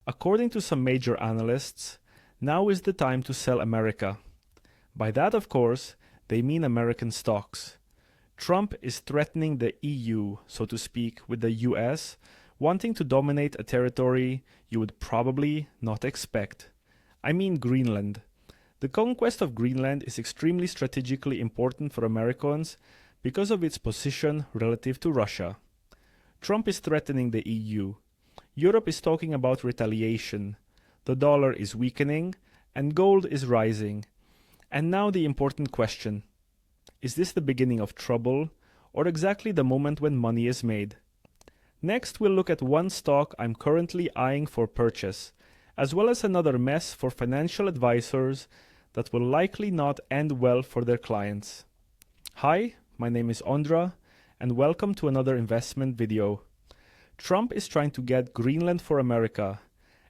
According to some major analysts, now is the time to sell America. By that, of course, they mean American stocks. Trump is threatening the EU, so to speak, with the US, wanting to dominate a territory you would probably not expect. I mean Greenland. The conquest of Greenland is extremely strategically important for Americans because of its position relative to Russia. Trump is threatening the EU. Europe is talking about retaliation. The dollar is weakening and gold is rising. And now the important question. Is this the beginning of trouble or exactly the moment when money is made? Next, we'll look at one stock I'm currently eyeing for purchase, as well as another mess for financial advisors that will likely not end well for their clients. Hi, my name is Ondra, and welcome to another investment video. Trump is trying to get Greenland for America,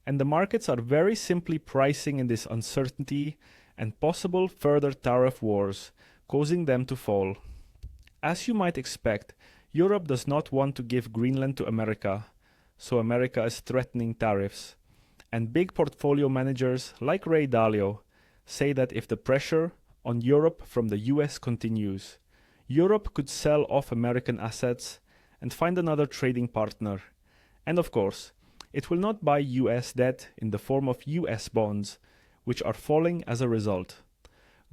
and the markets are very simply pricing in this uncertainty and possible further tariff wars, causing them to fall. As you might expect, Europe does not want to give Greenland to America, so America is threatening tariffs. And big portfolio managers like Ray Dalio say that if the pressure on Europe from the US continues, Europe could sell off American assets and find another trading partner. And of course, it will not buy US debt in the form of US bonds, which are falling as a result.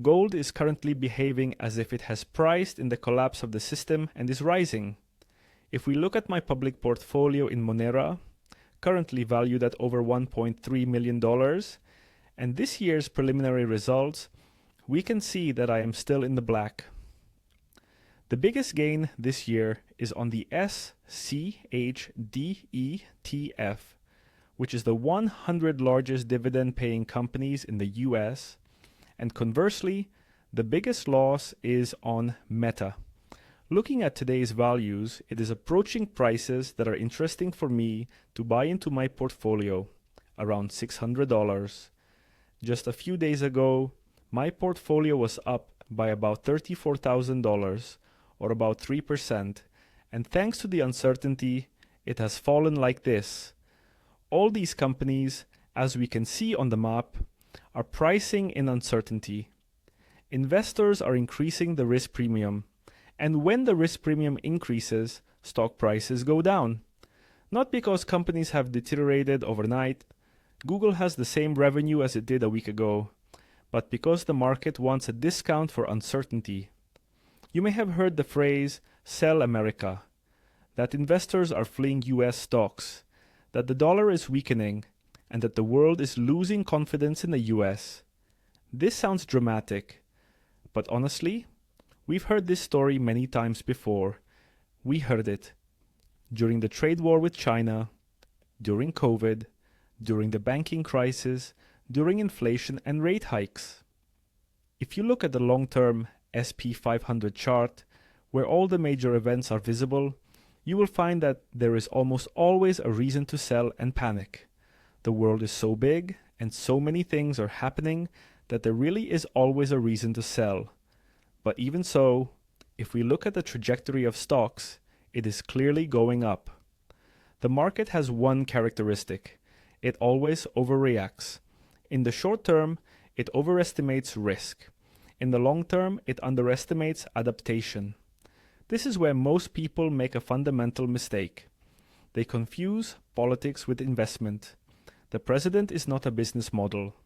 Gold is currently behaving as if it has priced in the collapse of the system and is rising. If we look at my public portfolio in Monera, currently valued at over $1.3 million, and this year's preliminary results, we can see that I am still in the black. The biggest gain this year is on the SCHDETF, which is the 100 largest dividend-paying companies in the US, and conversely, the biggest loss is on Meta. Looking at today's values, it is approaching prices that are interesting for me to buy into my portfolio, around $600. Just a few days ago, my portfolio was up by about $34,000, or about 3%, and thanks to the uncertainty, it has fallen like this. All these companies, as we can see on the map, are pricing in uncertainty. Investors are increasing the risk premium, and when the risk premium increases, stock prices go down. Not because companies have deteriorated overnight, Google has the same revenue as it did a week ago, but because the market wants a discount for uncertainty. You may have heard the phrase, sell America, that investors are fleeing US stocks, that the dollar is weakening, and that the world is losing confidence in the US. This sounds dramatic, but honestly, we've heard this story many times before. We heard it during the trade war with China, during COVID, during the banking crisis, during inflation and rate hikes. If you look at the long-term SP 500 chart, where all the major events are visible, you will find that there is almost always a reason to sell and panic. The world is so big and so many things are happening that there really is always a reason to sell. But even so, if we look at the trajectory of stocks, it is clearly going up. The market has one characteristic. It always overreacts. In the short term, it overestimates risk. In the long term, it underestimates adaptation. This is where most people make a fundamental mistake. They confuse politics with investment. The president is not a business model.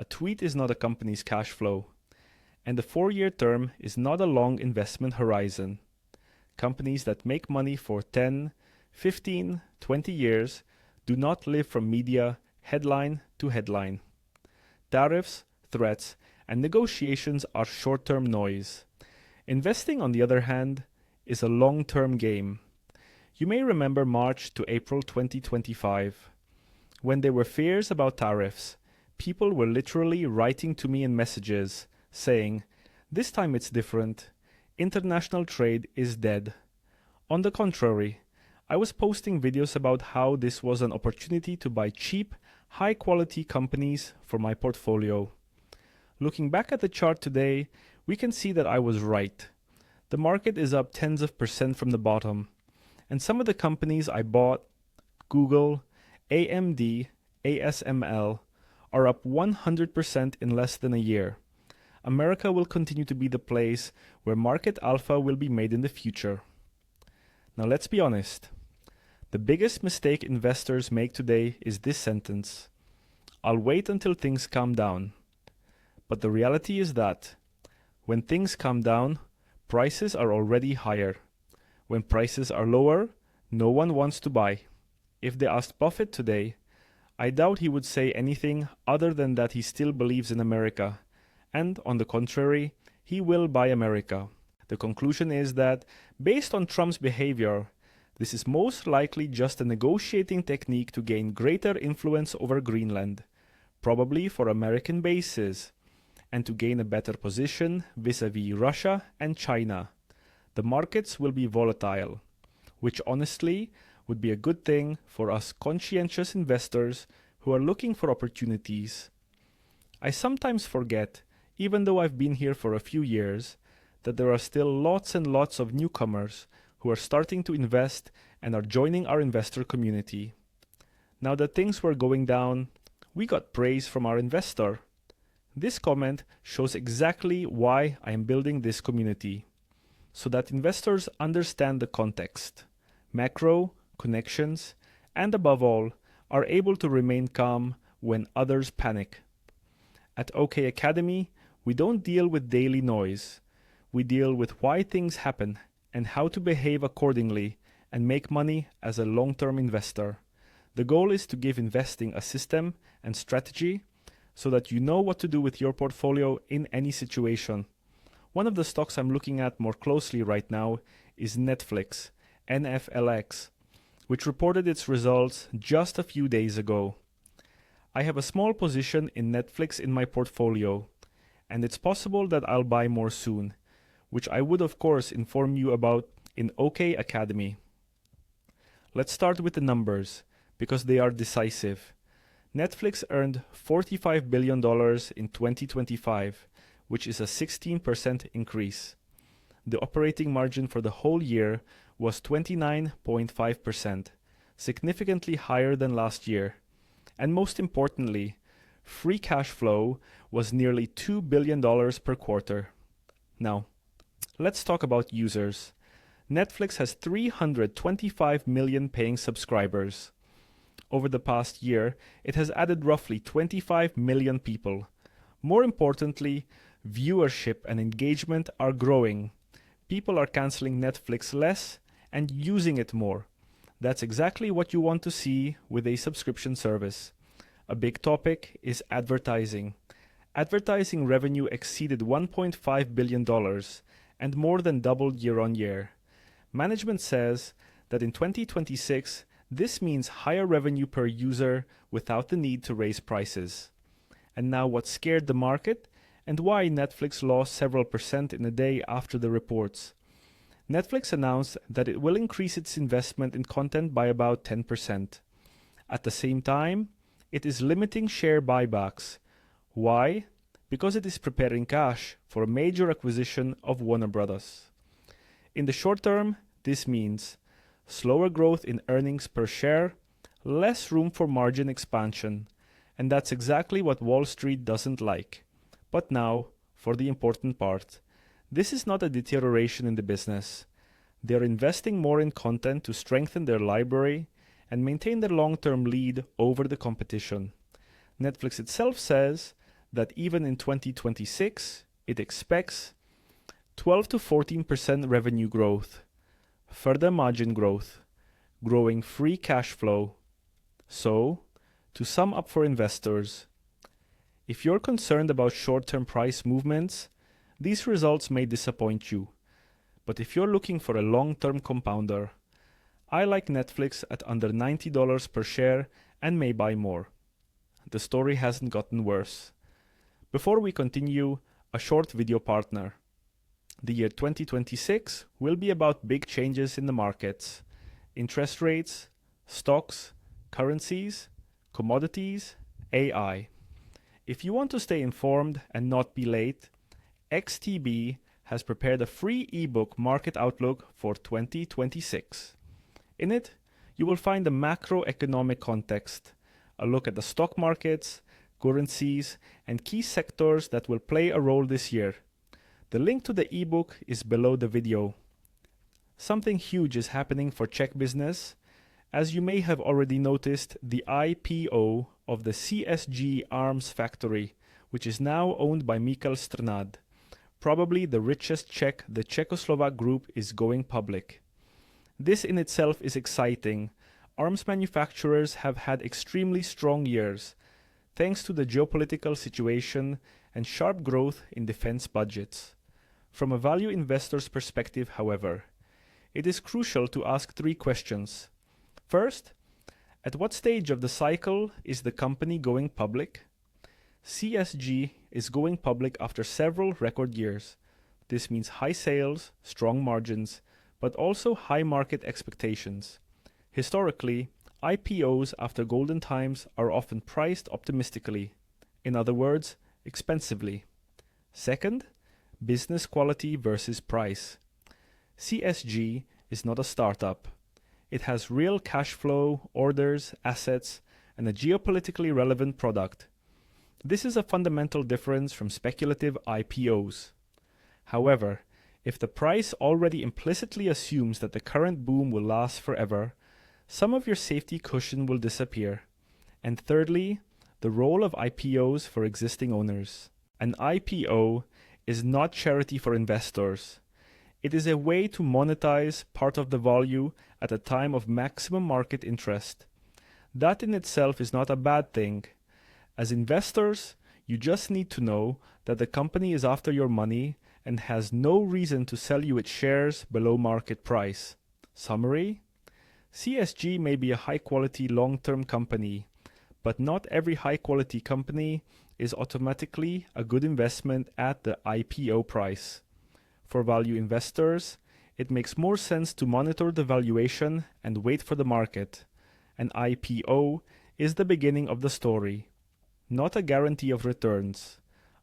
A tweet is not a company's cash flow. And the 4-year term is not a long investment horizon. Companies that make money for 10, 15, 20 years do not live from media, headline to headline. Tariffs, threats, and negotiations are short-term noise. Investing, on the other hand, is a long-term game. You may remember March to April 2025. When there were fears about tariffs, people were literally writing to me in messages, saying, "This time it's different. International trade is dead." On the contrary, I was posting videos about how this was an opportunity to buy cheap, high-quality companies for my portfolio. Looking back at the chart today, we can see that I was right. The market is up tens of percent from the bottom, and some of the companies I bought, Google, AMD, ASML, are up 100% in less than a year. America will continue to be the place where market alpha will be made in the future. Now let's be honest. The biggest mistake investors make today is this sentence: I'll wait until things calm down. But the reality is that when things calm down, prices are already higher. When prices are lower, no one wants to buy. If they asked Buffett today, I doubt he would say anything other than that he still believes in America, and on the contrary, he will buy America. The conclusion is that, based on Trump's behavior, this is most likely just a negotiating technique to gain greater influence over Greenland, probably for American bases, and to gain a better position vis-à-vis Russia and China. The markets will be volatile, which honestly would be a good thing for us conscientious investors who are looking for opportunities. I sometimes forget, even though I've been here for a few years, that there are still lots and lots of newcomers who are starting to invest and are joining our investor community. Now that things were going down, we got praise from our investor. This comment shows exactly why I am building this community, so that investors understand the context, macro, connections, and above all, are able to remain calm when others panic. At OK Academy, we don't deal with daily noise. We deal with why things happen and how to behave accordingly and make money as a long-term investor. The goal is to give investing a system and strategy so that you know what to do with your portfolio in any situation. One of the stocks I'm looking at more closely right now is Netflix, NFLX, which reported its results just a few days ago. I have a small position in Netflix in my portfolio, and it's possible that I'll buy more soon, which I would of course inform you about in OK Academy. Let's start with the numbers, because they are decisive. Netflix earned $45 billion in 2025, which is a 16% increase. The operating margin for the whole year was 29.5%, significantly higher than last year. And most importantly, free cash flow was nearly $2 billion per quarter. Now, let's talk about users. Netflix has 325 million paying subscribers. Over the past year, it has added roughly 25 million people. More importantly, viewership and engagement are growing. People are canceling Netflix less and using it more. That's exactly what you want to see with a subscription service. A big topic is advertising. Advertising revenue exceeded $1.5 billion and more than doubled year on year. Management says that in 2026, this means higher revenue per user without the need to raise prices. And now what scared the market and why Netflix lost several percent in a day after the reports. Netflix announced that it will increase its investment in content by about 10%. At the same time, it is limiting share buybacks. Why? Because it is preparing cash for a major acquisition of Warner Bros. In the short term, this means slower growth in earnings per share, less room for margin expansion, and that's exactly what Wall Street doesn't like. But now, for the important part. This is not a deterioration in the business. They're investing more in content to strengthen their library and maintain their long-term lead over the competition. Netflix itself says that even in 2026, it expects 12 to 14% revenue growth, further margin growth, growing free cash flow. So, to sum up for investors, if you're concerned about short-term price movements, these results may disappoint you. But if you're looking for a long-term compounder, I like Netflix at under $90 per share and may buy more. The story hasn't gotten worse. Before we continue, a short video partner. The year 2026 will be about big changes in the markets, interest rates, stocks, currencies, commodities, AI. If you want to stay informed and not be late, XTB has prepared a free ebook market outlook for 2026. In it, you will find the macroeconomic context, a look at the stock markets, currencies, and key sectors that will play a role this year. The link to the ebook is below the video. Something huge is happening for Czech business. As you may have already noticed, the IPO of the CSG Arms factory, which is now owned by Michal Strnad, probably the richest Czech the Czechoslovak group, is going public. This in itself is exciting. Arms manufacturers have had extremely strong years, thanks to the geopolitical situation and sharp growth in defense budgets. From a value investor's perspective, however, it is crucial to ask 3 questions. First, at what stage of the cycle is the company going public? CSG is going public after several record years. This means high sales, strong margins, but also high market expectations. Historically, IPOs after golden times are often priced optimistically. In other words, expensively. Second, business quality versus price. CSG is not a startup. It has real cash flow, orders, assets, and a geopolitically relevant product. This is a fundamental difference from speculative IPOs. However, if the price already implicitly assumes that the current boom will last forever, some of your safety cushion will disappear. And thirdly, the role of IPOs for existing owners. An IPO is not charity for investors. It is a way to monetize part of the value at a time of maximum market interest. That in itself is not a bad thing. As investors, you just need to know that the company is after your money and has no reason to sell you its shares below market price. Summary: CSG may be a high-quality long-term company, but not every high-quality company is automatically a good investment at the IPO price. For value investors, it makes more sense to monitor the valuation and wait for the market. An IPO is the beginning of the story, not a guarantee of returns.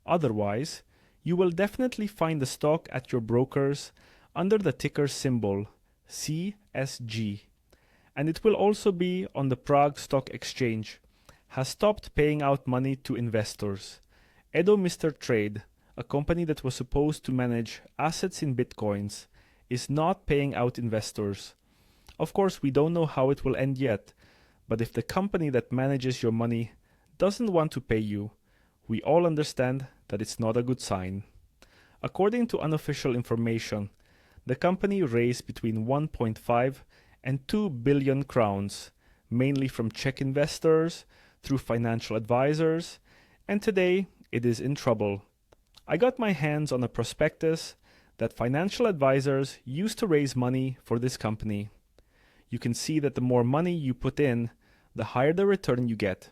Otherwise, you will definitely find the stock at your brokers under the ticker symbol CSG. And it will also be on the Prague Stock Exchange, has stopped paying out money to investors. Edo Mr. Trade, a company that was supposed to manage assets in bitcoins, is not paying out investors. Of course, we don't know how it will end yet, but if the company that manages your money doesn't want to pay you, we all understand that it's not a good sign. According to unofficial information, the company raised between 1.5 and 2 billion crowns, mainly from Czech investors, through financial advisors, and today it is in trouble. I got my hands on a prospectus that financial advisors used to raise money for this company. You can see that the more money you put in, the higher the return you get,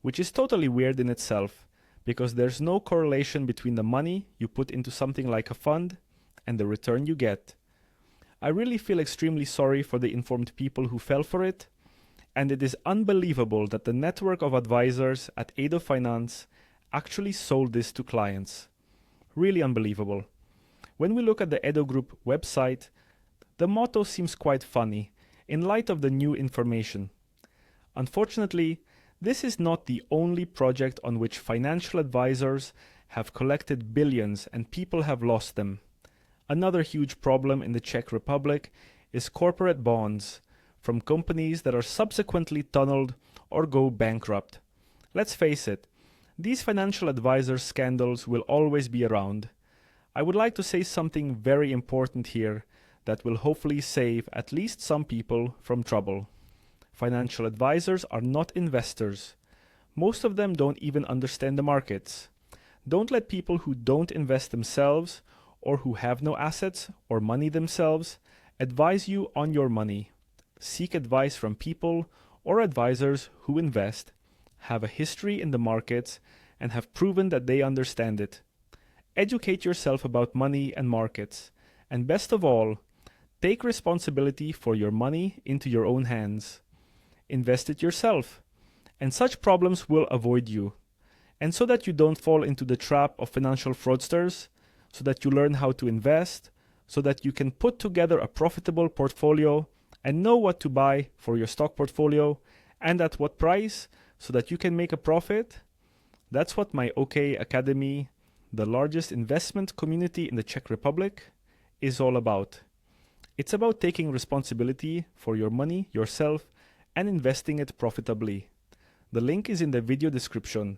which is totally weird in itself, because there's no correlation between the money you put into something like a fund and the return you get. I really feel extremely sorry for the informed people who fell for it, and it is unbelievable that the network of advisors at Edo Finance actually sold this to clients. Really unbelievable. When we look at the Edo Group website, the motto seems quite funny in light of the new information. Unfortunately, this is not the only project on which financial advisors have collected billions and people have lost them. Another huge problem in the Czech Republic is corporate bonds from companies that are subsequently tunneled or go bankrupt. Let's face it, these financial advisor scandals will always be around. I would like to say something very important here that will hopefully save at least some people from trouble. Financial advisors are not investors. Most of them don't even understand the markets. Don't let people who don't invest themselves or who have no assets or money themselves advise you on your money. Seek advice from people or advisors who invest, have a history in the markets, and have proven that they understand it. Educate yourself about money and markets, and best of all, take responsibility for your money into your own hands. Invest it yourself, and such problems will avoid you. And so that you don't fall into the trap of financial fraudsters, so that you learn how to invest, so that you can put together a profitable portfolio and know what to buy for your stock portfolio and at what price so that you can make a profit. That's what my OK Academy, the largest investment community in the Czech Republic, is all about. It's about taking responsibility for your money yourself and investing it profitably. The link is in the video description.